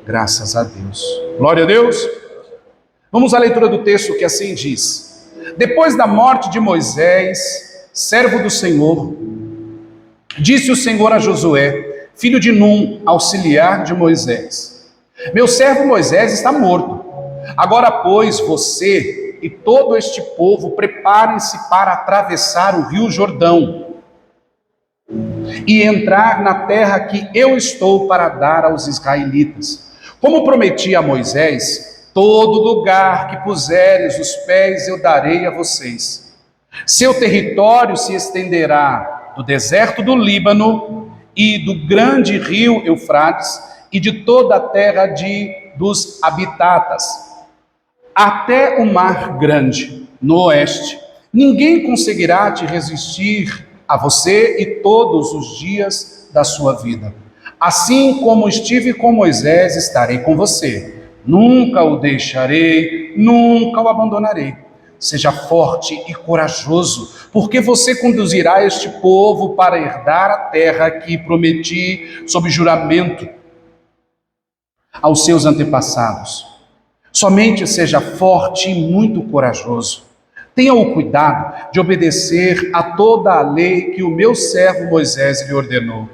Graças a Deus. Glória a Deus. Vamos à leitura do texto que assim diz: Depois da morte de Moisés, servo do Senhor, disse o Senhor a Josué, filho de Num, auxiliar de Moisés: Meu servo Moisés está morto. Agora, pois, você e todo este povo preparem-se para atravessar o rio Jordão e entrar na terra que eu estou para dar aos israelitas. Como prometi a Moisés, todo lugar que puseres os pés eu darei a vocês. Seu território se estenderá do deserto do Líbano e do grande rio Eufrates e de toda a terra dos habitatas, até o mar grande, no oeste. Ninguém conseguirá te resistir a você e todos os dias da sua vida. Assim como estive com Moisés, estarei com você. Nunca o deixarei, nunca o abandonarei. Seja forte e corajoso, porque você conduzirá este povo para herdar a terra que prometi sob juramento aos seus antepassados. Somente seja forte e muito corajoso. Tenha o cuidado de obedecer a toda a lei que o meu servo Moisés lhe ordenou.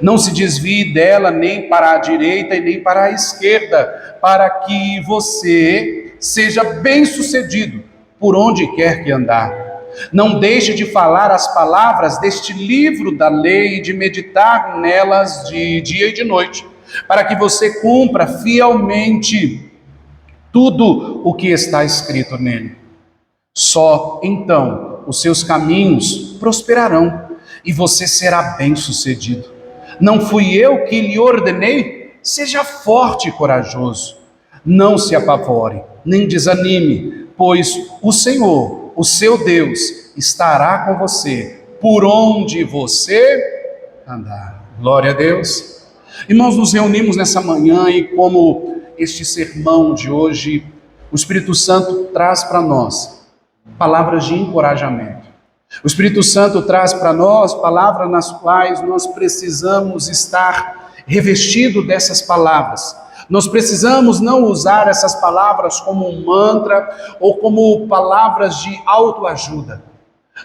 Não se desvie dela nem para a direita e nem para a esquerda, para que você seja bem-sucedido por onde quer que andar. Não deixe de falar as palavras deste livro da lei e de meditar nelas de dia e de noite, para que você cumpra fielmente tudo o que está escrito nele. Só então os seus caminhos prosperarão e você será bem-sucedido. Não fui eu que lhe ordenei? Seja forte e corajoso. Não se apavore, nem desanime, pois o Senhor, o seu Deus, estará com você por onde você andar. Glória a Deus. Irmãos, nos reunimos nessa manhã e como este sermão de hoje, o Espírito Santo traz para nós palavras de encorajamento. O Espírito Santo traz para nós palavras nas quais nós precisamos estar revestidos dessas palavras. Nós precisamos não usar essas palavras como um mantra ou como palavras de autoajuda.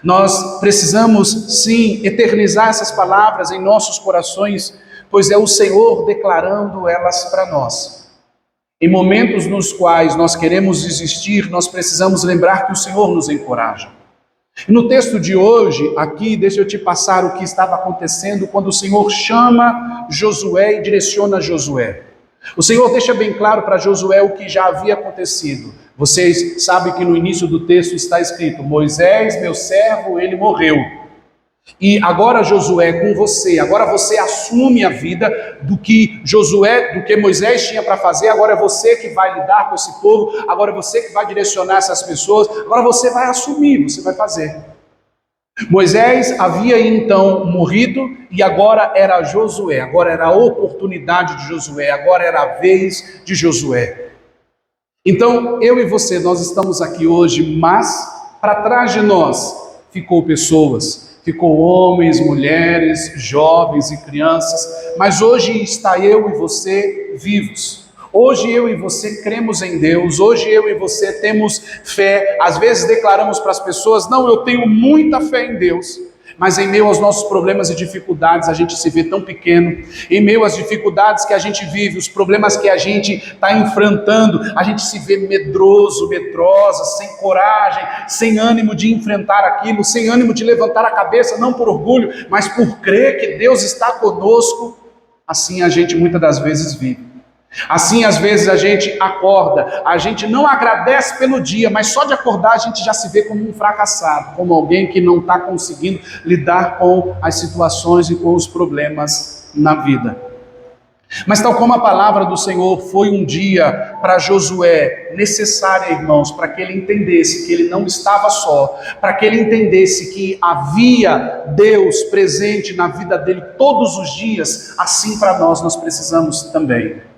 Nós precisamos sim eternizar essas palavras em nossos corações, pois é o Senhor declarando elas para nós. Em momentos nos quais nós queremos desistir, nós precisamos lembrar que o Senhor nos encoraja. E no texto de hoje, aqui, deixa eu te passar o que estava acontecendo quando o Senhor chama Josué e direciona Josué. O Senhor deixa bem claro para Josué o que já havia acontecido. Vocês sabem que no início do texto está escrito: Moisés, meu servo, ele morreu. E agora Josué com você, agora você assume a vida do que Moisés tinha para fazer, agora é você que vai lidar com esse povo, agora é você que vai direcionar essas pessoas, agora você vai assumir, você vai fazer. Moisés havia então morrido e agora era Josué, agora era a oportunidade de Josué, agora era a vez de Josué. Então eu e você, nós estamos aqui hoje, mas para trás de nós ficou pessoas, ficou homens, mulheres, jovens e crianças, mas hoje está eu e você vivos. Hoje eu e você cremos em Deus, hoje eu e você temos fé. Às vezes declaramos para as pessoas: não, eu tenho muita fé em Deus. Mas em meio aos nossos problemas e dificuldades, a gente se vê tão pequeno. Em meio às dificuldades que a gente vive, os problemas que a gente está enfrentando, a gente se vê medroso, medrosa, sem coragem, sem ânimo de enfrentar aquilo, sem ânimo de levantar a cabeça, não por orgulho, mas por crer que Deus está conosco. Assim a gente muitas das vezes vive. Assim, às vezes a gente acorda, a gente não agradece pelo dia, mas só de acordar a gente já se vê como um fracassado, como alguém que não está conseguindo lidar com as situações e com os problemas na vida. Mas tal como a palavra do Senhor foi um dia para Josué necessária, irmãos, para que ele entendesse que ele não estava só, para que ele entendesse que havia Deus presente na vida dele todos os dias, assim para nós precisamos também.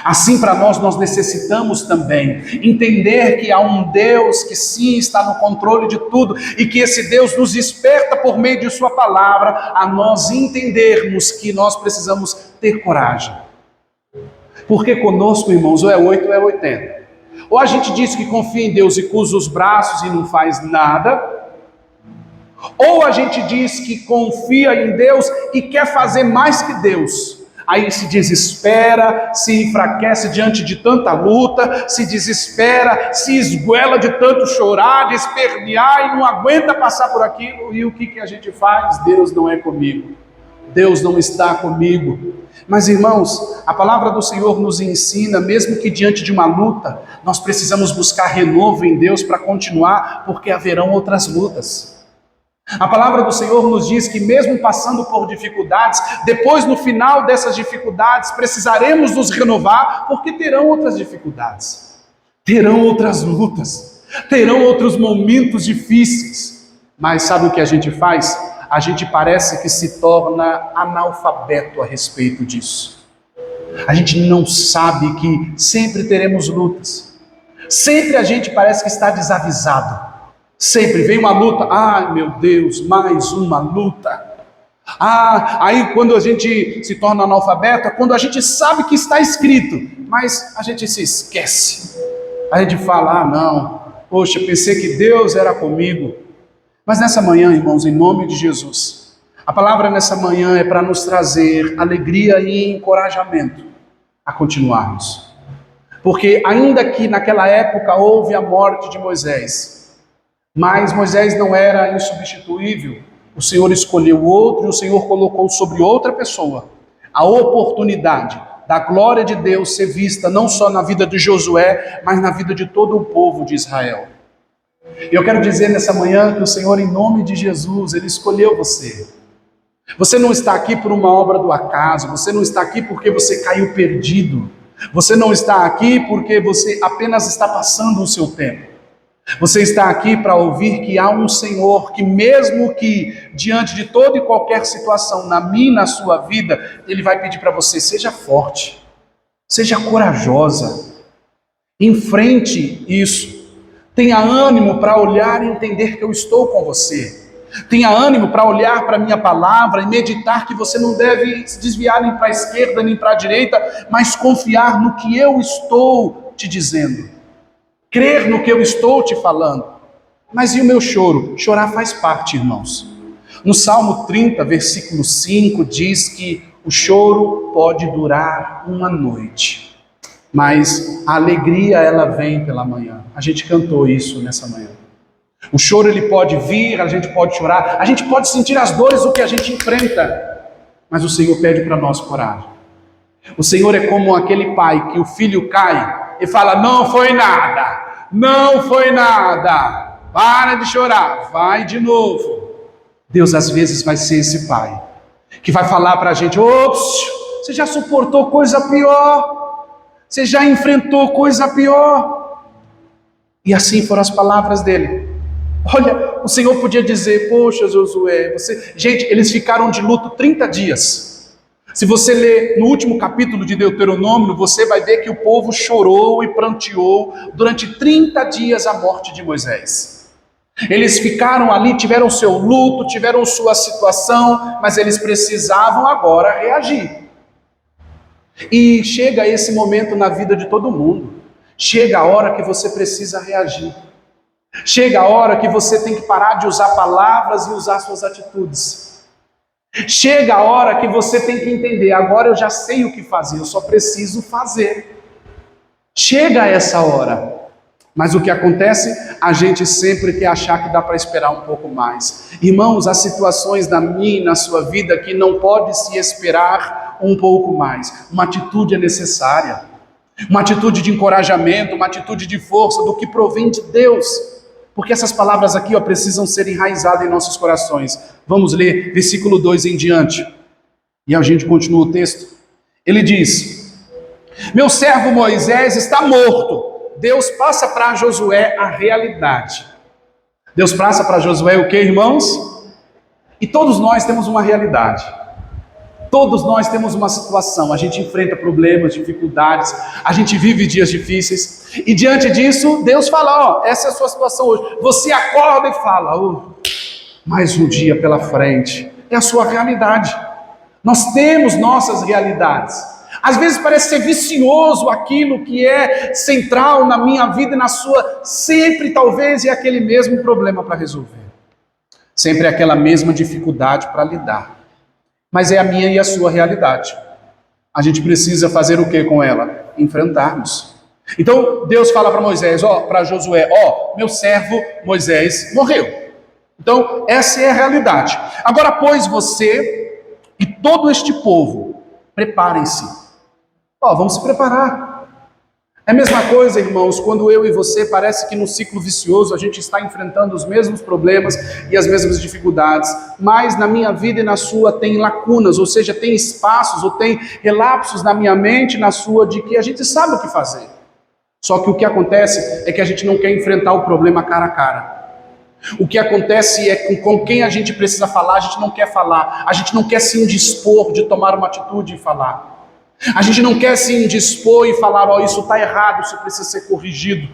Assim para nós necessitamos também entender que há um Deus que sim está no controle de tudo e que esse Deus nos desperta por meio de sua palavra a nós entendermos que nós precisamos ter coragem. Porque conosco, irmãos, ou é 8 ou é 80. Ou a gente diz que confia em Deus e cruza os braços e não faz nada, ou a gente diz que confia em Deus e quer fazer mais que Deus. Aí se desespera, se enfraquece diante de tanta luta, se desespera, se esguela de tanto chorar, de espernear e não aguenta passar por aquilo. E o que a gente faz? Deus não é comigo. Deus não está comigo. Mas irmãos, a palavra do Senhor nos ensina, mesmo que diante de uma luta, nós precisamos buscar renovo em Deus para continuar, porque haverão outras lutas. A palavra do Senhor nos diz que mesmo passando por dificuldades, depois no final dessas dificuldades, precisaremos nos renovar, porque terão outras dificuldades, terão outras lutas, terão outros momentos difíceis. Mas sabe o que a gente faz? A gente parece que se torna analfabeto a respeito disso. A gente não sabe que sempre teremos lutas. Sempre a gente parece que está desavisado. Sempre vem uma luta. Ai, meu Deus, mais uma luta. Aí quando a gente se torna analfabeto, é quando a gente sabe que está escrito, mas a gente se esquece. A gente fala, não, poxa, pensei que Deus era comigo. Mas nessa manhã, irmãos, em nome de Jesus, a palavra nessa manhã é para nos trazer alegria e encorajamento a continuarmos. Porque ainda que naquela época houve a morte de Moisés, mas Moisés não era insubstituível. O Senhor escolheu outro e o Senhor colocou sobre outra pessoa a oportunidade da glória de Deus ser vista não só na vida de Josué, mas na vida de todo o povo de Israel. Eu quero dizer nessa manhã que o Senhor, em nome de Jesus, Ele escolheu você. Você não está aqui por uma obra do acaso, você não está aqui porque você caiu perdido, você não está aqui porque você apenas está passando o seu tempo. Você está aqui para ouvir que há um Senhor que, mesmo que diante de toda e qualquer situação, na minha e na sua vida, Ele vai pedir para você, seja forte, seja corajosa, enfrente isso. Tenha ânimo para olhar e entender que eu estou com você. Tenha ânimo para olhar para a minha palavra e meditar que você não deve se desviar nem para a esquerda nem para a direita, mas confiar no que eu estou te dizendo. Crer no que eu estou te falando. Mas e o meu choro? Chorar faz parte, irmãos. No Salmo 30, versículo 5, diz que o choro pode durar uma noite. Mas a alegria, ela vem pela manhã. A gente cantou isso nessa manhã. O choro, ele pode vir, a gente pode chorar, a gente pode sentir as dores do que a gente enfrenta, mas o Senhor pede para nós coragem. O Senhor é como aquele pai que o filho cai e fala, não foi nada, não foi nada, para de chorar, vai de novo. Deus às vezes vai ser esse pai, que vai falar para a gente, ops, você já suportou coisa pior, você já enfrentou coisa pior. E assim foram as palavras dele. Olha, o Senhor podia dizer, poxa Josué, gente, eles ficaram de luto 30 dias. Se você ler no último capítulo de Deuteronômio, você vai ver que o povo chorou e pranteou durante 30 dias a morte de Moisés. Eles ficaram ali, tiveram seu luto, tiveram sua situação, mas eles precisavam agora reagir. E chega esse momento na vida de todo mundo. Chega a hora que você precisa reagir. Chega a hora que você tem que parar de usar palavras e usar suas atitudes. Chega a hora que você tem que entender, agora eu já sei o que fazer, eu só preciso fazer. Chega essa hora. Mas o que acontece? A gente sempre quer achar que dá para esperar um pouco mais. Irmãos, há situações na minha e na sua vida que não pode se esperar um pouco mais. Uma atitude é necessária. Uma atitude de encorajamento, uma atitude de força do que provém de Deus. Porque essas palavras aqui precisam ser enraizadas em nossos corações. Vamos ler versículo 2 em diante. E a gente continua o texto. Ele diz, meu servo Moisés está morto. Deus passa para Josué a realidade. Deus passa para Josué o que, irmãos? E todos nós temos uma realidade. Todos nós temos uma situação. A gente enfrenta problemas, dificuldades. A gente vive dias difíceis. E diante disso, Deus fala, essa é a sua situação hoje. Você acorda e fala, mais um dia pela frente. É a sua realidade. Nós temos nossas realidades. Às vezes parece ser vicioso aquilo que é central na minha vida e na sua, sempre talvez é aquele mesmo problema para resolver. Sempre é aquela mesma dificuldade para lidar. Mas é a minha e a sua realidade. A gente precisa fazer o que com ela? Enfrentarmos. Então Deus fala para Moisés, para Josué, meu servo Moisés morreu. Então essa é a realidade. Agora, pois, você e todo este povo, preparem-se. Vamos se preparar. É a mesma coisa, irmãos, quando eu e você parece que no ciclo vicioso a gente está enfrentando os mesmos problemas e as mesmas dificuldades, mas na minha vida e na sua tem lacunas, ou seja, tem espaços ou tem relapsos na minha mente e na sua de que a gente sabe o que fazer. Só que o que acontece é que a gente não quer enfrentar o problema cara a cara. O que acontece é que com quem a gente precisa falar, a gente não quer falar, a gente não quer se indispor de tomar uma atitude e falar. A gente não quer se indispor e falar, isso está errado, isso precisa ser corrigido.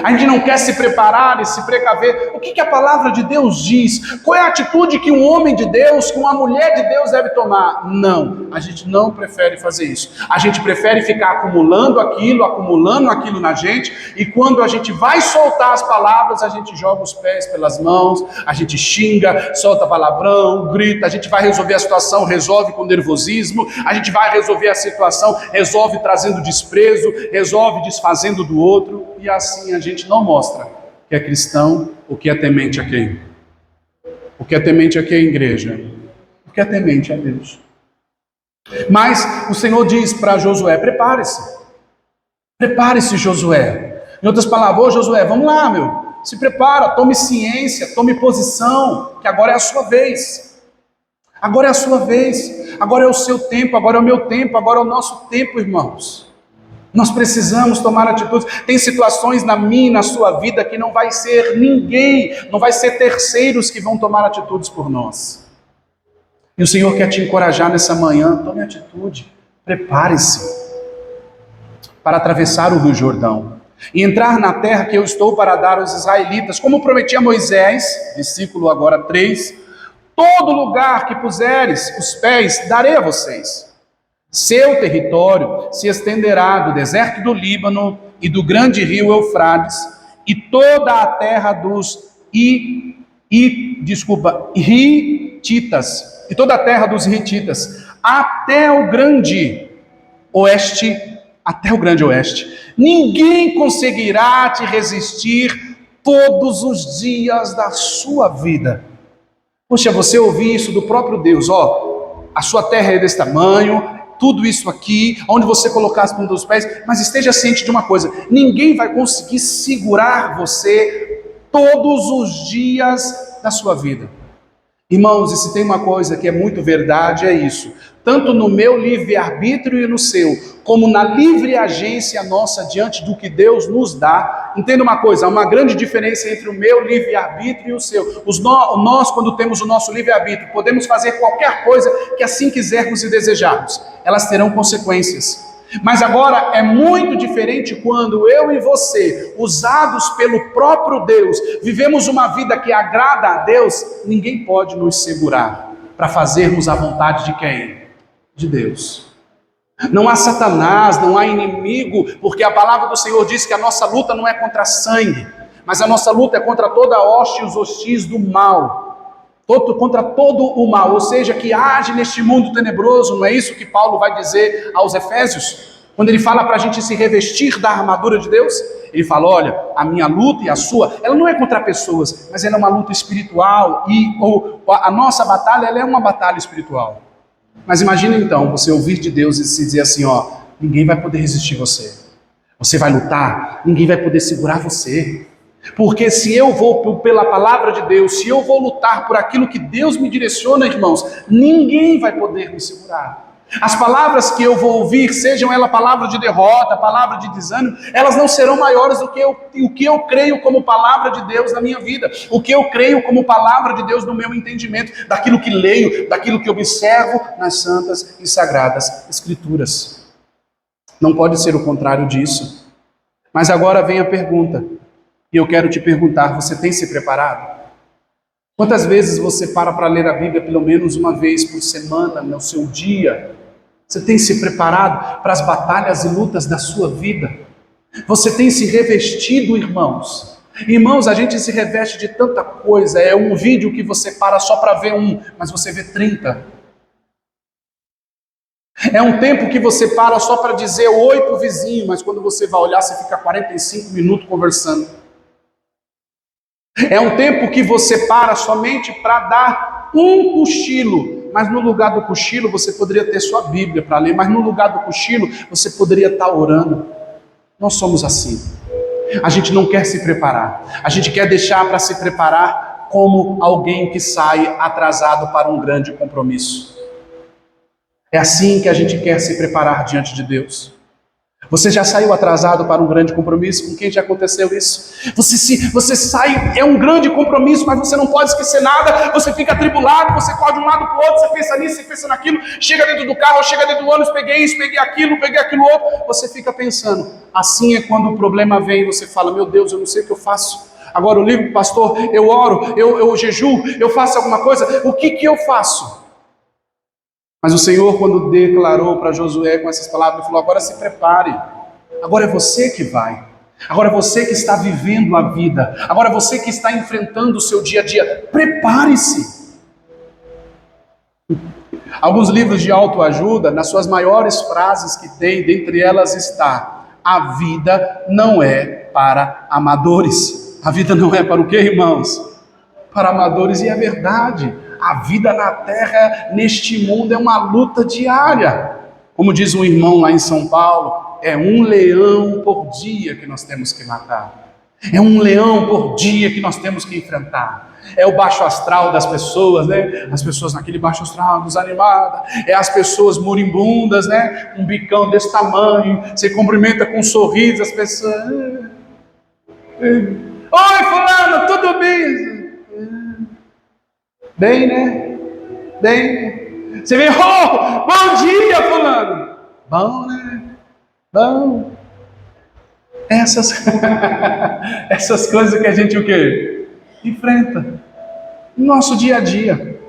A gente não quer se preparar e se precaver. O que a palavra de Deus diz? Qual é a atitude que um homem de Deus, que uma mulher de Deus deve tomar? Não, a gente não prefere fazer isso. A gente prefere ficar acumulando aquilo na gente, e quando a gente vai soltar as palavras, a gente joga os pés pelas mãos, a gente xinga, solta palavrão, grita, a gente vai resolver a situação, resolve com nervosismo, a gente vai resolver a situação, resolve trazendo desprezo, resolve desfazendo do outro, e assim a gente não mostra que é cristão, o que é temente a quem? O que é temente a quem, igreja? O que é temente a Deus. Mas o Senhor diz para Josué, prepare-se. Prepare-se, Josué. Em outras palavras, Josué, vamos lá, se prepara, tome ciência, tome posição, que agora é a sua vez. Agora é a sua vez, agora é o seu tempo, agora é o meu tempo, agora é o nosso tempo, irmãos. Nós precisamos tomar atitudes. Tem situações na minha e na sua vida que não vai ser ninguém, não vai ser terceiros que vão tomar atitudes por nós. E o Senhor quer te encorajar nessa manhã, tome atitude, prepare-se para atravessar o Rio Jordão e entrar na terra que eu estou para dar aos israelitas, como prometi a Moisés, versículo agora 3, todo lugar que puseres os pés, darei a vocês. Seu território se estenderá do deserto do Líbano e do grande rio Eufrates, e toda a terra dos Hititas, e toda a terra dos Hititas, até o grande oeste. Ninguém conseguirá te resistir todos os dias da sua vida. Poxa, você ouvir isso do próprio Deus, a sua terra é desse tamanho, tudo isso aqui, onde você colocar as pontas dos pés, mas esteja ciente de uma coisa, ninguém vai conseguir segurar você todos os dias da sua vida. Irmãos, e se tem uma coisa que é muito verdade, é isso. Tanto no meu livre-arbítrio e no seu, como na livre agência nossa diante do que Deus nos dá, entenda uma coisa, há uma grande diferença entre o meu livre-arbítrio e o seu. Nós, quando temos o nosso livre-arbítrio, podemos fazer qualquer coisa que assim quisermos e desejarmos. Elas terão consequências. Mas agora é muito diferente quando eu e você, usados pelo próprio Deus, vivemos uma vida que agrada a Deus, ninguém pode nos segurar para fazermos a vontade de quem? De Deus. Não há Satanás, não há inimigo, porque a palavra do Senhor diz que a nossa luta não é contra sangue, mas a nossa luta é contra toda a hoste e os hostis do mal. Contra todo o mal, ou seja, que age neste mundo tenebroso. Não é isso que Paulo vai dizer aos Efésios? Quando ele fala para a gente se revestir da armadura de Deus, ele fala, olha, a minha luta e a sua, ela não é contra pessoas, mas ela é uma luta espiritual, a nossa batalha, ela é uma batalha espiritual. Mas imagina então, você ouvir de Deus e se dizer assim, ninguém vai poder resistir você. Você vai lutar, ninguém vai poder segurar você. Porque se eu vou pela palavra de Deus, se eu vou lutar por aquilo que Deus me direciona, irmãos, ninguém vai poder me segurar. As palavras que eu vou ouvir, sejam elas palavra de derrota, palavra de desânimo, elas não serão maiores do que o que eu creio como palavra de Deus na minha vida, o que eu creio como palavra de Deus no meu entendimento, daquilo que leio, daquilo que observo nas santas e sagradas Escrituras. Não pode ser o contrário disso. Mas agora vem a pergunta. E eu quero te perguntar, você tem se preparado? Quantas vezes você para ler a Bíblia pelo menos uma vez por semana, no seu dia? Você tem se preparado para as batalhas e lutas da sua vida? Você tem se revestido, irmãos? Irmãos, a gente se reveste de tanta coisa. É um vídeo que você para só para ver um, mas você vê 30. É um tempo que você para só para dizer oi pro vizinho, mas quando você vai olhar, você fica 45 minutos conversando. É um tempo que você para somente para dar um cochilo, mas no lugar do cochilo você poderia ter sua Bíblia para ler, mas no lugar do cochilo você poderia estar orando. Nós somos assim. A gente não quer se preparar, a gente quer deixar para se preparar como alguém que sai atrasado para um grande compromisso. É assim que a gente quer se preparar diante de Deus. Você já saiu atrasado para um grande compromisso? Com quem já aconteceu isso? Você sai, é um grande compromisso, mas você não pode esquecer nada, você fica atribulado, você corre de um lado para o outro, você pensa nisso, você pensa naquilo, chega dentro do carro, chega dentro do ônibus, peguei isso, peguei aquilo outro, você fica pensando. Assim é quando o problema vem e você fala, meu Deus, eu não sei o que eu faço. Agora eu ligo para o pastor, eu oro, eu jejuo, eu faço alguma coisa, o que eu faço? Mas o Senhor, quando declarou para Josué com essas palavras, ele falou, agora se prepare, agora é você que vai, agora é você que está vivendo a vida, agora é você que está enfrentando o seu dia a dia, prepare-se. Alguns livros de autoajuda, nas suas maiores frases que tem, dentre elas está, a vida não é para amadores. A vida não é para o quê, irmãos? Para amadores, e é verdade. A vida na terra, neste mundo, é uma luta diária. Como diz um irmão lá em São Paulo, é um leão por dia que nós temos que matar. É um leão por dia que nós temos que enfrentar. É o baixo astral das pessoas, né? As pessoas naquele baixo astral, desanimadas. É as pessoas moribundas, né? Um bicão desse tamanho. Você cumprimenta com um sorriso, as pessoas... Oi, fulano, tudo bem? Bem, né? Bem. Você vê, oh, bom dia, fulano. Bom, né? Bom. Essas coisas que a gente o quê? Enfrenta. No nosso dia a dia.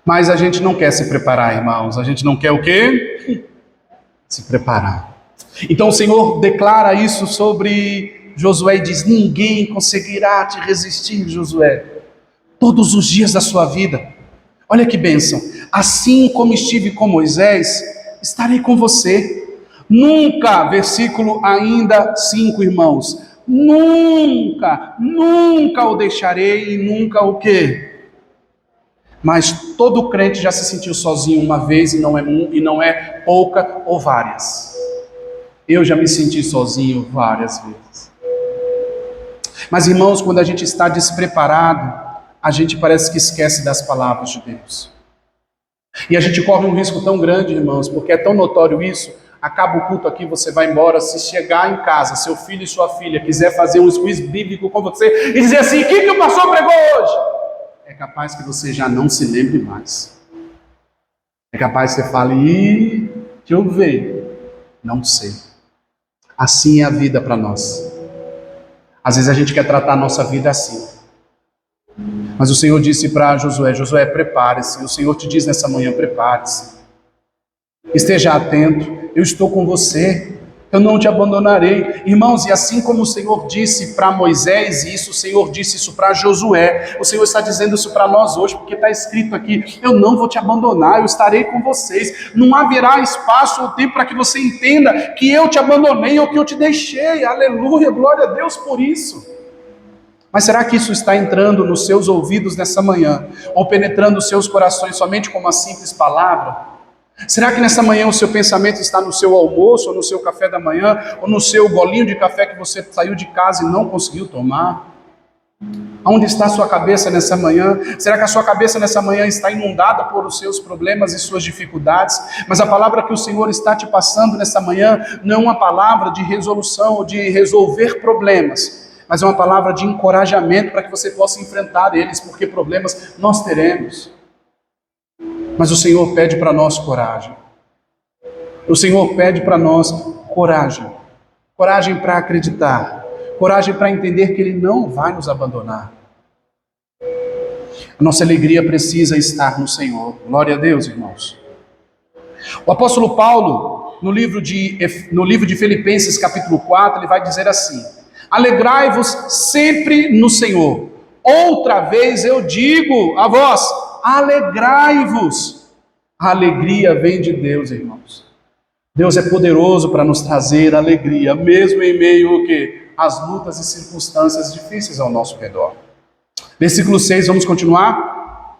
Mas a gente não quer se preparar, irmãos. A gente não quer o quê? Se preparar. Então o Senhor declara isso sobre Josué e diz, ninguém conseguirá te resistir, Josué. Todos os dias da sua vida. Olha que bênção. Assim como estive com Moisés, estarei com você. Nunca, versículo ainda 5, irmãos. Nunca o deixarei e nunca o quê? Mas todo crente já se sentiu sozinho uma vez e não é pouca ou várias. Eu já me senti sozinho várias vezes. Mas irmãos, quando a gente está despreparado, a gente parece que esquece das palavras de Deus. E a gente corre um risco tão grande, irmãos, porque é tão notório isso. Acaba o culto aqui, você vai embora. Se chegar em casa, seu filho e sua filha quiser fazer um quiz bíblico com você e dizer assim, o que o pastor pregou hoje? É capaz que você já não se lembre mais. É capaz que você fale, deixa eu ver. Não sei. Assim é a vida para nós. Às vezes a gente quer tratar a nossa vida assim. Mas o Senhor disse para Josué, Josué, prepare-se. O Senhor te diz nessa manhã, prepare-se. Esteja atento, eu estou com você, eu não te abandonarei. Irmãos, e assim como o Senhor disse para Moisés, e isso o Senhor disse isso para Josué, o Senhor está dizendo isso para nós hoje, porque está escrito aqui, eu não vou te abandonar, eu estarei com vocês. Não haverá espaço ou tempo para que você entenda que eu te abandonei ou que eu te deixei. Aleluia, glória a Deus por isso. Mas será que isso está entrando nos seus ouvidos nessa manhã, ou penetrando os seus corações somente com uma simples palavra? Será que nessa manhã o seu pensamento está no seu almoço, ou no seu café da manhã, ou no seu golinho de café que você saiu de casa e não conseguiu tomar? Aonde está a sua cabeça nessa manhã? Será que a sua cabeça nessa manhã está inundada por os seus problemas e suas dificuldades? Mas a palavra que o Senhor está te passando nessa manhã não é uma palavra de resolução ou de resolver problemas, mas é uma palavra de encorajamento para que você possa enfrentar eles, porque problemas nós teremos. Mas o Senhor pede para nós coragem. O Senhor pede para nós coragem. Coragem para acreditar. Coragem para entender que Ele não vai nos abandonar. A nossa alegria precisa estar no Senhor. Glória a Deus, irmãos. O apóstolo Paulo, no livro de Filipenses, capítulo 4, ele vai dizer assim: alegrai-vos sempre no Senhor. Outra vez eu digo a vós, alegrai-vos. A alegria vem de Deus, irmãos. Deus é poderoso para nos trazer alegria, mesmo em meio ao quê? Às lutas e circunstâncias difíceis ao nosso redor. Versículo 6, vamos continuar?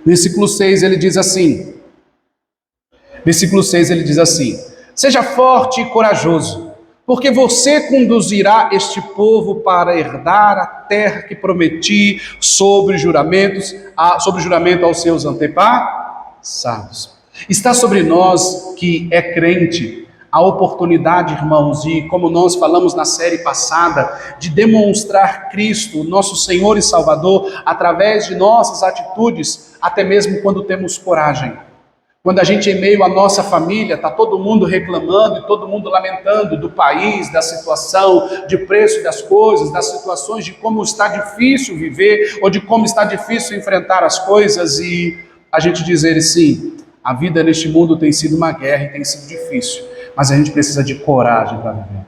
Versículo 6, ele diz assim: seja forte e corajoso, porque você conduzirá este povo para herdar a terra que prometi sobre juramento aos seus antepassados. Está sobre nós que é crente a oportunidade, irmãos, de, como nós falamos na série passada, de demonstrar Cristo, nosso Senhor e Salvador, através de nossas atitudes, até mesmo quando temos coragem. Quando a gente, em meio à nossa família, está todo mundo reclamando e todo mundo lamentando do país, da situação, de preço das coisas, das situações de como está difícil viver ou de como está difícil enfrentar as coisas, e a gente dizer assim: a vida neste mundo tem sido uma guerra e tem sido difícil, mas a gente precisa de coragem para viver.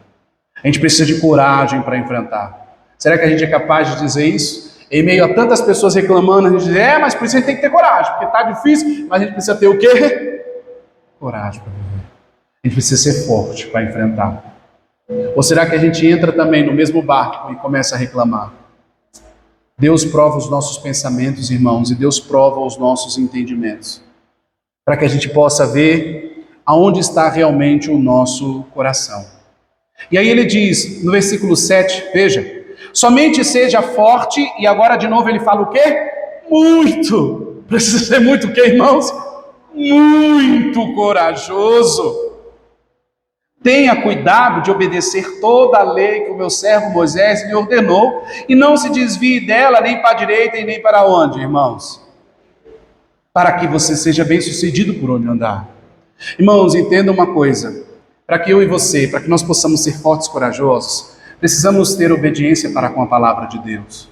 A gente precisa de coragem para enfrentar. Será que a gente é capaz de dizer isso? Em meio a tantas pessoas reclamando, a gente diz: mas por isso a gente tem que ter coragem, porque está difícil, mas a gente precisa ter o quê? Coragem para viver. A gente precisa ser forte para enfrentar. Ou será que a gente entra também no mesmo barco e começa a reclamar? Deus prova os nossos pensamentos, irmãos, e Deus prova os nossos entendimentos, para que a gente possa ver aonde está realmente o nosso coração. E aí ele diz, no versículo 7, veja: somente seja forte, e agora de novo ele fala o quê? Muito. Precisa ser muito o quê, irmãos? Muito corajoso. Tenha cuidado de obedecer toda a lei que o meu servo Moisés lhe ordenou, e não se desvie dela nem para a direita e nem para onde, irmãos? Para que você seja bem sucedido por onde andar. Irmãos, entendam uma coisa: para que eu e você, para que nós possamos ser fortes e corajosos, precisamos ter obediência para com a palavra de Deus.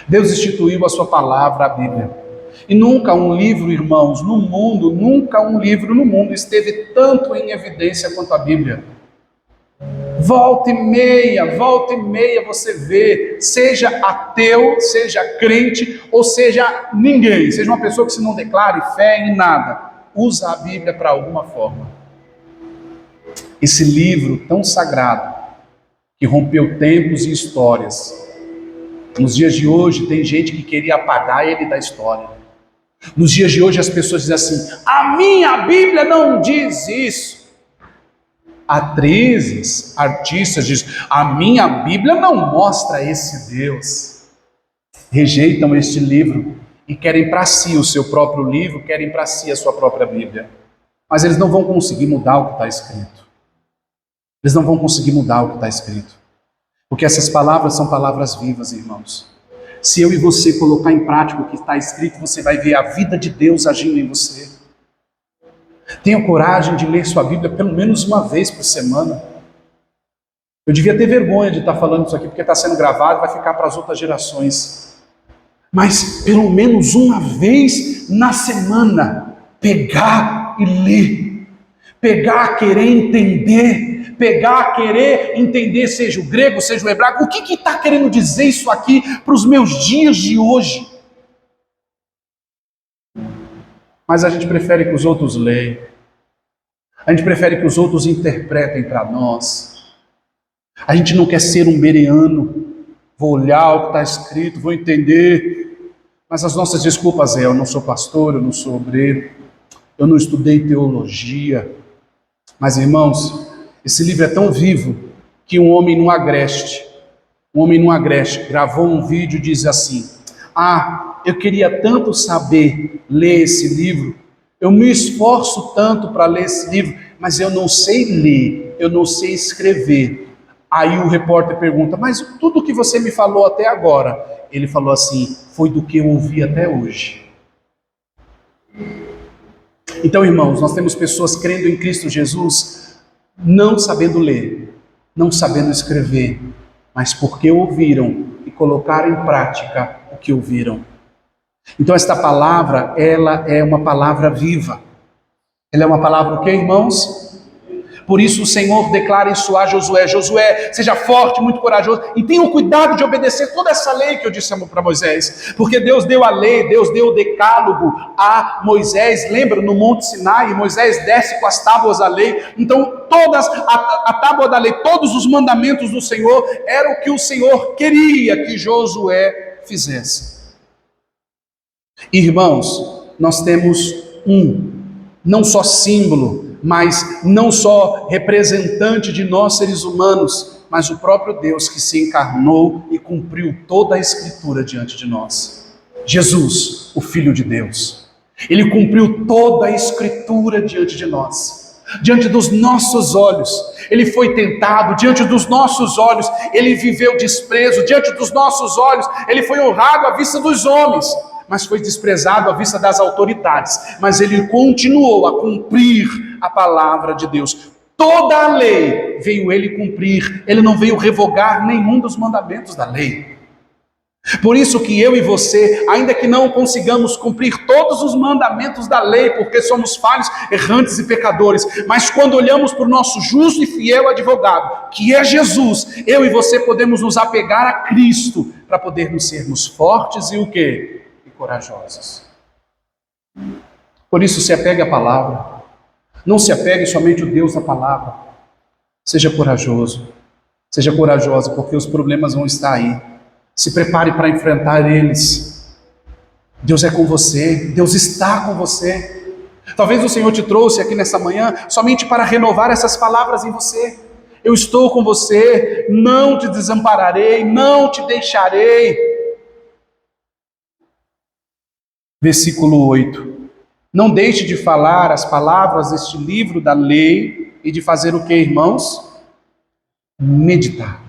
Deus instituiu a sua palavra, a Bíblia. E nunca um livro, irmãos, nunca um livro no mundo esteve tanto em evidência quanto a Bíblia. Volta e meia você vê, seja ateu, seja crente, ou seja ninguém, seja uma pessoa que se não declare fé em nada, usa a Bíblia para alguma forma. Esse livro tão sagrado, que rompeu tempos e histórias. Nos dias de hoje tem gente que queria apagar ele da história. Nos dias de hoje as pessoas dizem assim: a minha Bíblia não diz isso. Atrizes, artistas dizem: a minha Bíblia não mostra esse Deus. Rejeitam este livro e querem para si o seu próprio livro, querem para si a sua própria Bíblia. Mas eles não vão conseguir mudar o que está escrito. Eles não vão conseguir mudar o que está escrito. Porque essas palavras são palavras vivas, irmãos. Se eu e você colocar em prática o que está escrito, você vai ver a vida de Deus agindo em você. Tenha coragem de ler sua Bíblia pelo menos uma vez por semana. Eu devia ter vergonha de estar falando isso aqui, porque está sendo gravado e vai ficar para as outras gerações. Mas pelo menos uma vez na semana, pegar e ler. Pegar, querer entender, pegar, querer entender, seja o grego, seja o hebraico. O que está querendo dizer isso aqui para os meus dias de hoje? Mas a gente prefere que os outros leiam. A gente prefere que os outros interpretem para nós. A gente não quer ser um bereano. Vou olhar o que está escrito, vou entender. Mas as nossas desculpas eu não sou pastor, eu não sou obreiro, eu não estudei teologia. Mas, irmãos, esse livro é tão vivo que um homem num agreste gravou um vídeo e diz assim: eu queria tanto saber ler esse livro, eu me esforço tanto para ler esse livro, mas eu não sei ler, eu não sei escrever. Aí o repórter pergunta: mas tudo que você me falou até agora? Ele falou assim: foi do que eu ouvi até hoje. Então, irmãos, nós temos pessoas crendo em Cristo Jesus, não sabendo ler, não sabendo escrever, mas porque ouviram e colocaram em prática o que ouviram. Então esta palavra, ela é uma palavra viva. Ela é uma palavra o quê, irmãos? Por isso o Senhor declara isso a Josué: Josué, seja forte, muito corajoso, e tenha o cuidado de obedecer toda essa lei que eu disse para Moisés, porque Deus deu a lei, Deus deu o decálogo a Moisés. Lembra, no Monte Sinai, Moisés desce com as tábuas da lei. Então a tábua da lei, todos os mandamentos do Senhor, era o que o Senhor queria que Josué fizesse. Irmãos, nós temos não só símbolo, mas não só representante de nós seres humanos, mas o próprio Deus que se encarnou e cumpriu toda a Escritura diante de nós. Jesus, o Filho de Deus, Ele cumpriu toda a Escritura diante de nós, diante dos nossos olhos. Ele foi tentado diante dos nossos olhos, Ele viveu desprezo diante dos nossos olhos, Ele foi honrado à vista dos homens, mas foi desprezado à vista das autoridades. Mas Ele continuou a cumprir a palavra de Deus. Toda a lei veio Ele cumprir. Ele não veio revogar nenhum dos mandamentos da lei. Por isso que eu e você, ainda que não consigamos cumprir todos os mandamentos da lei, porque somos falhos, errantes e pecadores, mas quando olhamos para o nosso justo e fiel advogado, que é Jesus, eu e você podemos nos apegar a Cristo, para podermos sermos fortes e o quê? Corajosos. Por isso se apegue à palavra. Não se apegue somente ao Deus da palavra. Seja corajoso. Seja corajosa, porque os problemas vão estar aí. Se prepare para enfrentar eles. Deus é com você. Deus está com você. Talvez o Senhor te trouxe aqui nessa manhã somente para renovar essas palavras em você. Eu estou com você. Não te desampararei. Não te deixarei. Versículo 8. Não deixe de falar as palavras deste livro da lei e de fazer o que, irmãos? Meditar.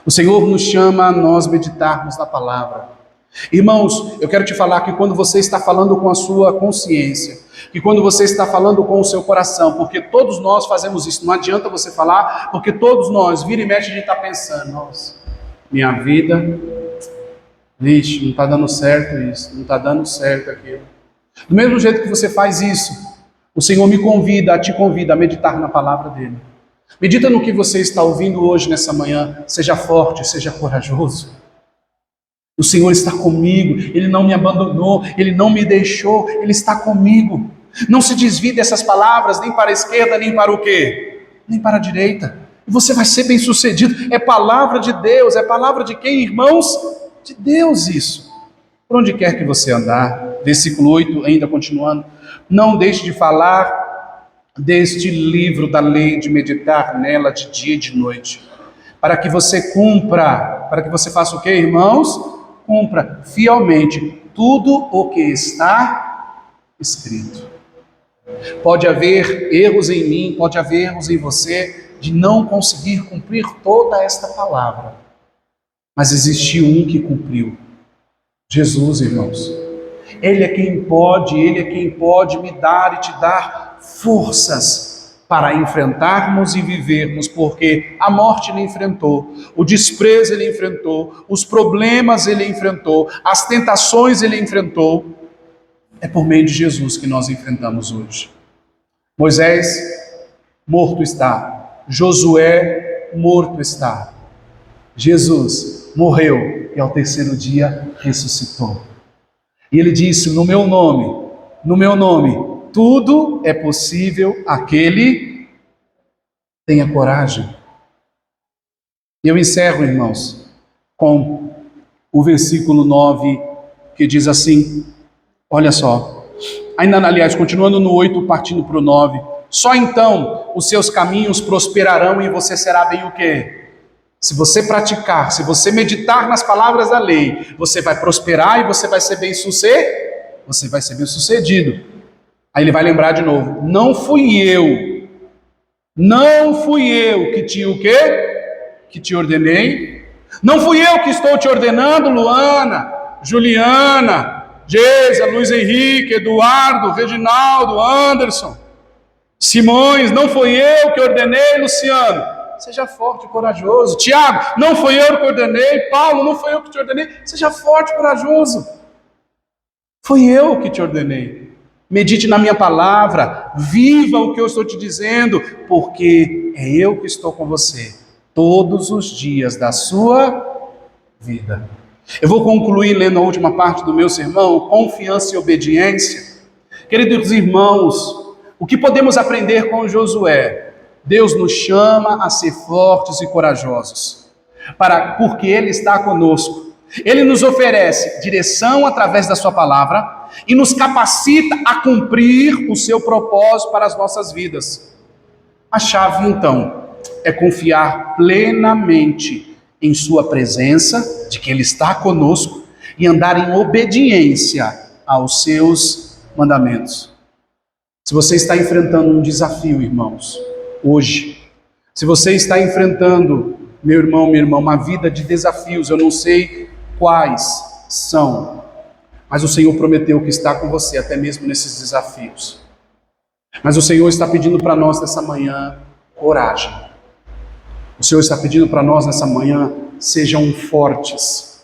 O Senhor nos chama a nós meditarmos na palavra. Irmãos, eu quero te falar que quando você está falando com a sua consciência, que quando você está falando com o seu coração, porque todos nós fazemos isso, não adianta você falar, porque todos nós, vira e mexe, a gente está pensando: nossa, minha vida... vixe, não está dando certo isso, não está dando certo aquilo. Do mesmo jeito que você faz isso, o Senhor te convida a meditar na palavra dEle. Medita no que você está ouvindo hoje, nessa manhã. Seja forte, seja corajoso. O Senhor está comigo, Ele não me abandonou, Ele não me deixou, Ele está comigo. Não se desvie dessas palavras, nem para a esquerda, nem para o quê? Nem para a direita. E você vai ser bem sucedido. É palavra de Deus. É palavra de quem, irmãos? De Deus isso. Por onde quer que você andar. Versículo 8, ainda continuando. Não deixe de falar deste livro da lei, de meditar nela de dia e de noite, para que você cumpra, para que você faça o que, irmãos? Cumpra fielmente tudo o que está escrito. Pode haver erros em mim, pode haver erros em você, de não conseguir cumprir toda esta palavra, mas existiu um que cumpriu, Jesus, irmãos. Ele é quem pode me dar e te dar forças para enfrentarmos e vivermos, porque a morte ele enfrentou, o desprezo ele enfrentou, os problemas ele enfrentou, as tentações ele enfrentou. É por meio de Jesus que nós enfrentamos hoje. Moisés, morto está. Josué, morto está. Jesus morreu e ao terceiro dia ressuscitou. E ele disse: no meu nome, tudo é possível àquele que tenha coragem. Eu encerro, irmãos, com o versículo 9, que diz assim, olha só, aliás, continuando no 8, partindo para o 9, só então os seus caminhos prosperarão e você será bem o quê? Se você praticar, se você meditar nas palavras da lei, você vai prosperar e você vai ser bem sucedido. Aí ele vai lembrar de novo: não fui eu que te o quê? Que te ordenei. Não fui eu que estou te ordenando, Luana, Juliana, Geisa, Luiz Henrique, Eduardo, Reginaldo, Anderson, Simões. Não fui eu que ordenei, Luciano. Seja forte e corajoso. Tiago, não fui eu que ordenei. Paulo, não fui eu que te ordenei. Seja forte e corajoso. Fui eu que te ordenei. medite na minha palavra, viva o que eu estou te dizendo, porque é eu que estou com você todos os dias da sua vida. Eu vou concluir lendo a última parte do meu sermão, confiança e obediência. Queridos irmãos, o que podemos aprender com Josué? Deus nos chama a ser fortes e corajosos, porque Ele está conosco. Ele nos oferece direção através da sua palavra e nos capacita a cumprir o seu propósito para as nossas vidas. A chave, então, é confiar plenamente em sua presença, de que Ele está conosco, e andar em obediência aos seus mandamentos. Se você está enfrentando um desafio, irmãos, hoje, se você está enfrentando, meu irmão, minha irmã, uma vida de desafios, eu não sei quais são, mas o Senhor prometeu que está com você até mesmo nesses desafios. Mas o Senhor está pedindo para nós nessa manhã coragem. O Senhor está pedindo para nós nessa manhã, sejam fortes,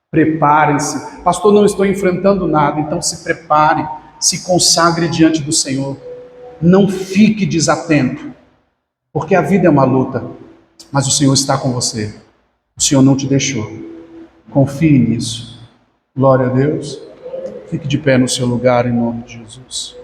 preparem-se. Pastor, não estou enfrentando nada, então se prepare, se consagre diante do Senhor. Não fique desatento, porque a vida é uma luta, mas o Senhor está com você. O Senhor não te deixou. Confie nisso. Glória a Deus. Fique de pé no seu lugar em nome de Jesus.